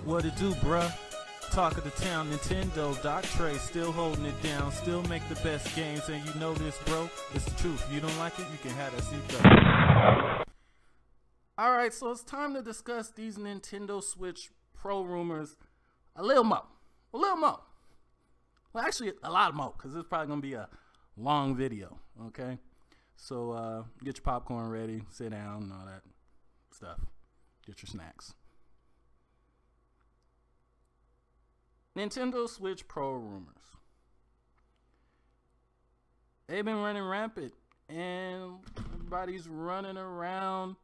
What it do, bruh? Talk of the town, Nintendo, Doc Trey, still holding it down, still make the best games, and you know this, bro. It's the truth. If you don't like it, you can have that seatbelt. Alright, so it's time to discuss these Nintendo Switch Pro rumors a little more. Well, actually, a lot more, because it's probably going to be a long video, okay? So, get your popcorn ready, sit down, and all that stuff. Get your snacks. Nintendo Switch Pro rumors. They've been running rampant, and everybody's running around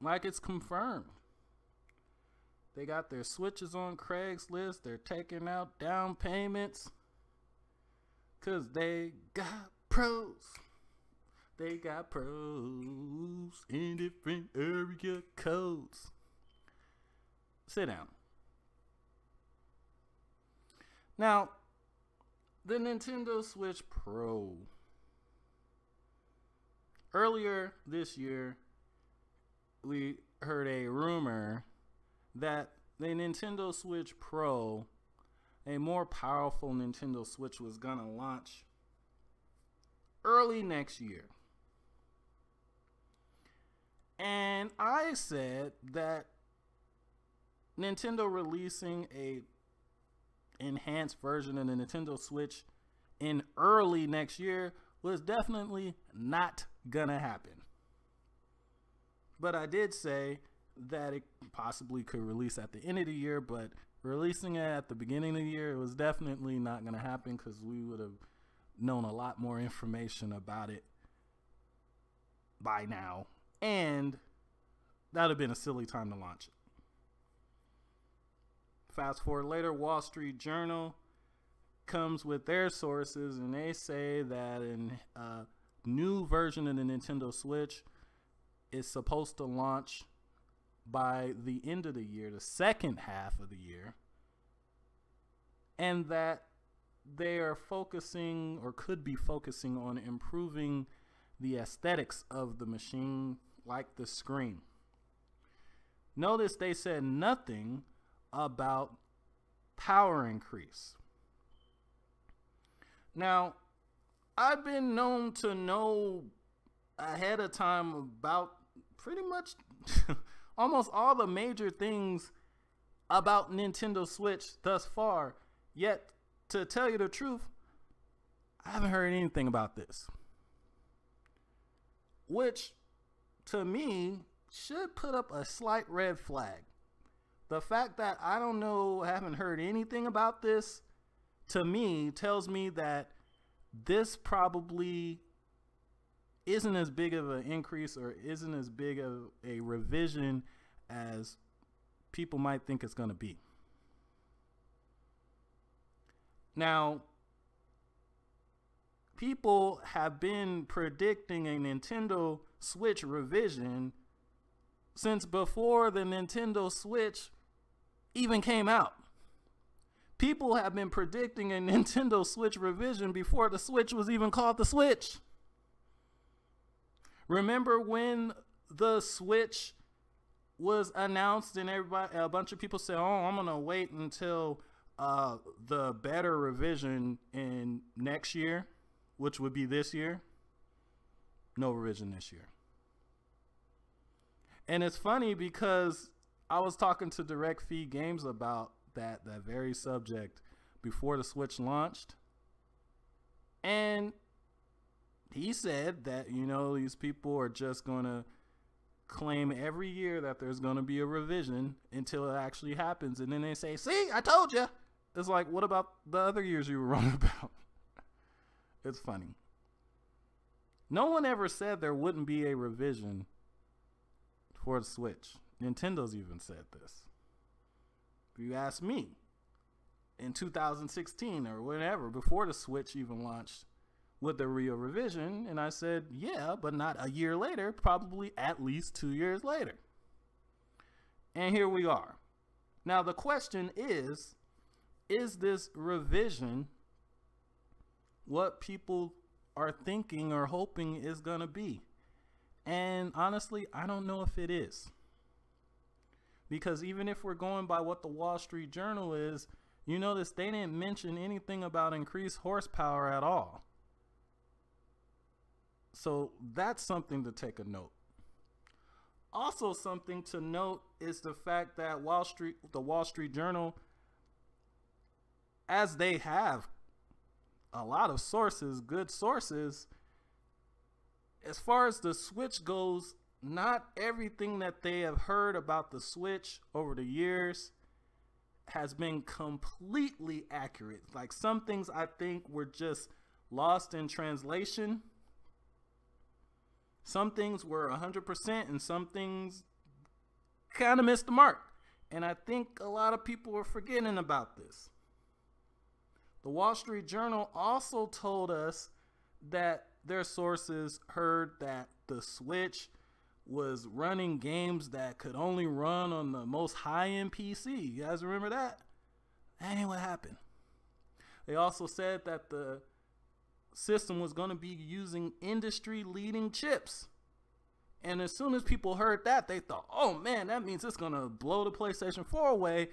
like it's confirmed. They got their Switches on Craigslist. They're taking out down payments because they got pros. They got pros in different area codes. Sit down. Now, the Nintendo Switch Pro. Earlier this year, we heard a rumor that the Nintendo Switch Pro, a more powerful Nintendo Switch, was going to launch early next year. And I said that Nintendo releasing a enhanced version of the Nintendo Switch in early next year was definitely not gonna happen. But I did say that it possibly could release at the end of the year, but releasing it at the beginning of the year, it was definitely not gonna happen because we would have known a lot more information about it by now, and that would have been a silly time to launch it. Fast forward later, Wall Street Journal comes with their sources, and they say that a new version of the Nintendo Switch is supposed to launch by the end of the year, the second half of the year, and that they are focusing, or could be focusing, on improving the aesthetics of the machine, like the screen. Notice they said nothing about power increase. Now, I've been known to know ahead of time about pretty much almost all the major things about Nintendo Switch thus far, yet to tell you the truth, I haven't heard anything about this, which to me should put up a slight red flag. The fact that I haven't heard anything about this, to me, tells me that this probably isn't as big of an increase, or isn't as big of a revision as people might think it's going to be. Now, people have been predicting a Nintendo Switch revision since before the Nintendo Switch even came out. People have been predicting a Nintendo Switch revision before the Switch was even called the Switch. Remember when the Switch was announced and a bunch of people said, oh, I'm gonna wait until the better revision in next year, which would be this year? No revision this year. And it's funny because I was talking to Direct Feed Games about that very subject before the Switch launched, and he said that, you know, these people are just gonna claim every year that there's gonna be a revision until it actually happens, and then they say, see, I told you. It's like, what about the other years you were wrong about? It's funny. No one ever said there wouldn't be a revision for the Switch. Nintendo's even said this. If you ask me, in 2016 or whenever, before the Switch even launched, would there be a revision? And I said, yeah, but not a year later, probably at least 2 years later. And here we are. Now the question is this revision what people are thinking or hoping is going to be? And honestly, I don't know if it is. Because even if we're going by what the Wall Street Journal is, you notice they didn't mention anything about increased horsepower at all. So that's something to take a note. Also, something to note is the fact that the Wall Street Journal, as they have a lot of sources, good sources, as far as the Switch goes, not everything that they have heard about the Switch over the years has been completely accurate. Like, some things I think were just lost in translation. Some things were 100% and some things kind of missed the mark. And I think a lot of people are forgetting about this. The Wall Street Journal also told us that their sources heard that the Switch was running games that could only run on the most high-end PC. You guys remember that? That ain't what happened. They also said that the system was going to be using industry-leading chips. And as soon as people heard that, they thought, oh man, that means it's going to blow the PlayStation 4 away.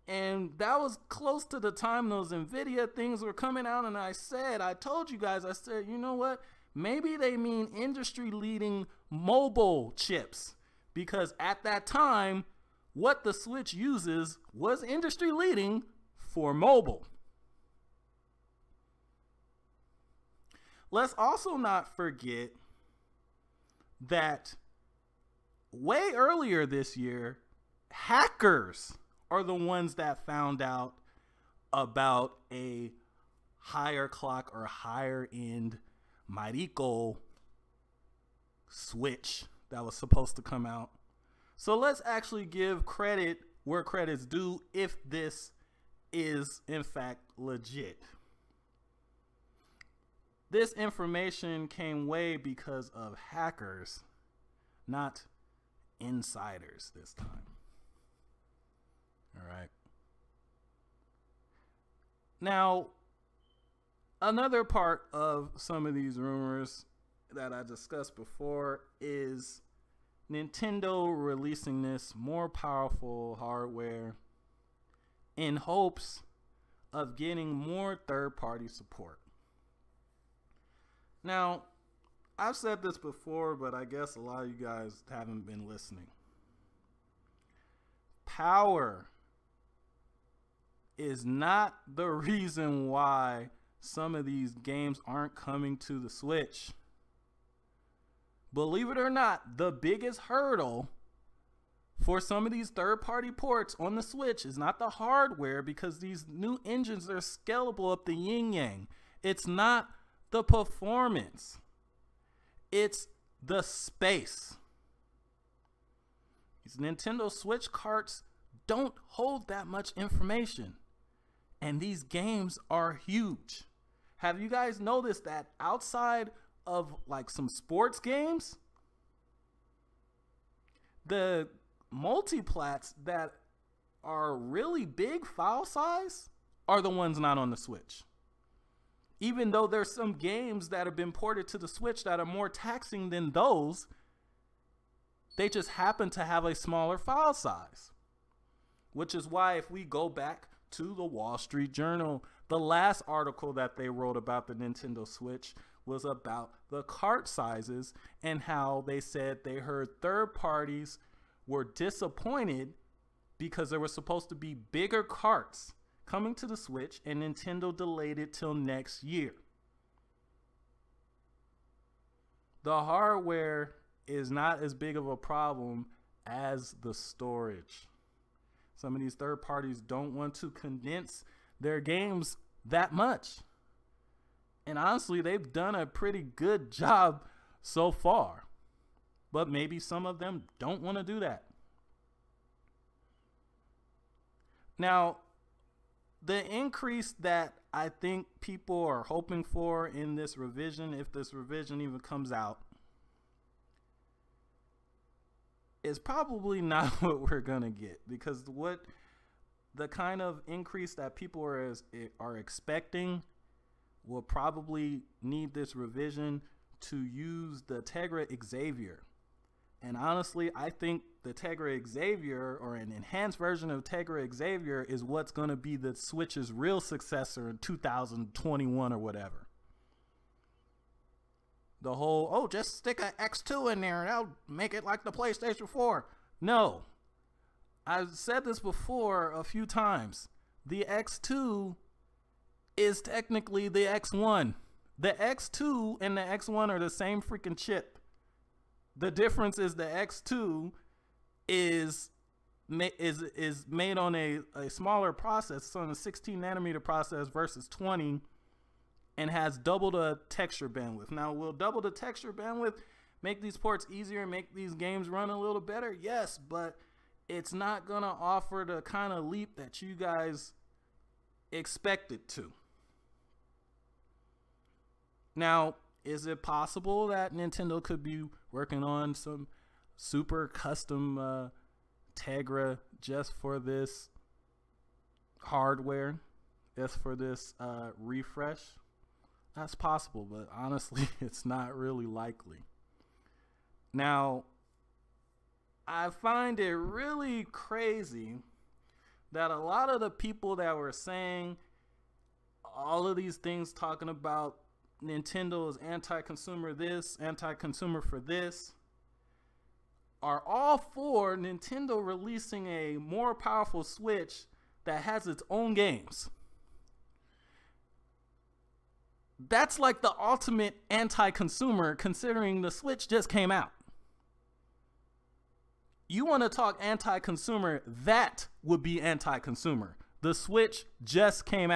And that was close to the time those NVIDIA things were coming out. And I told you guys, I said, you know what? Maybe they mean industry-leading mobile chips, because at that time, what the Switch uses was industry-leading for mobile. Let's also not forget that way earlier this year, hackers are the ones that found out about a higher clock or higher end Marico Switch that was supposed to come out. So let's actually give credit where credit's due if this is in fact legit. This information came way because of hackers, not insiders this time. All right. Now, another part of some of these rumors that I discussed before is Nintendo releasing this more powerful hardware in hopes of getting more third-party support. Now, I've said this before, but I guess a lot of you guys haven't been listening. Power is not the reason why some of these games aren't coming to the Switch. Believe it or not, the biggest hurdle for some of these third-party ports on the Switch is not the hardware, because these new engines are scalable up the yin-yang. It's not the performance. It's the space. These Nintendo Switch carts don't hold that much information. And these games are huge. Have you guys noticed that outside of like some sports games, the multiplats that are really big file size are the ones not on the Switch? Even though there's some games that have been ported to the Switch that are more taxing than those, they just happen to have a smaller file size. Which is why, if we go back to the Wall Street Journal, the last article that they wrote about the Nintendo Switch was about the cart sizes and how they said they heard third parties were disappointed because there were supposed to be bigger carts coming to the Switch, and Nintendo delayed it till next year. The hardware is not as big of a problem as the storage. Some of these third parties don't want to condense their games that much. And honestly, they've done a pretty good job so far. But maybe some of them don't want to do that. Now, the increase that I think people are hoping for in this revision, if this revision even comes out, is probably not what we're gonna get, because what the kind of increase that people are expecting will probably need this revision to use the Tegra Xavier. And honestly, I think the Tegra Xavier, or an enhanced version of Tegra Xavier, is what's going to be the Switch's real successor in 2021 or whatever. The whole, oh, just stick an X2 in there and that'll make it like the PlayStation 4. No. I've said this before a few times. The X2 is technically the X1. The X2 and the X1 are the same freaking chip. The difference is the X2 is made on a smaller process. It's on a 16 nanometer process versus 20, and has double the texture bandwidth. Now, will double the texture bandwidth make these ports easier and make these games run a little better? Yes, but it's not gonna offer the kind of leap that you guys expect it to. Now, is it possible that Nintendo could be working on some super custom Tegra just for this hardware, just for this refresh? That's possible, but honestly, it's not really likely. Now, I find it really crazy that a lot of the people that were saying all of these things, talking about Nintendo is anti-consumer this, anti-consumer for this, are all for Nintendo releasing a more powerful Switch that has its own games. That's like the ultimate anti-consumer, considering the Switch just came out. You want to talk anti-consumer, that would be anti-consumer. The Switch just came out.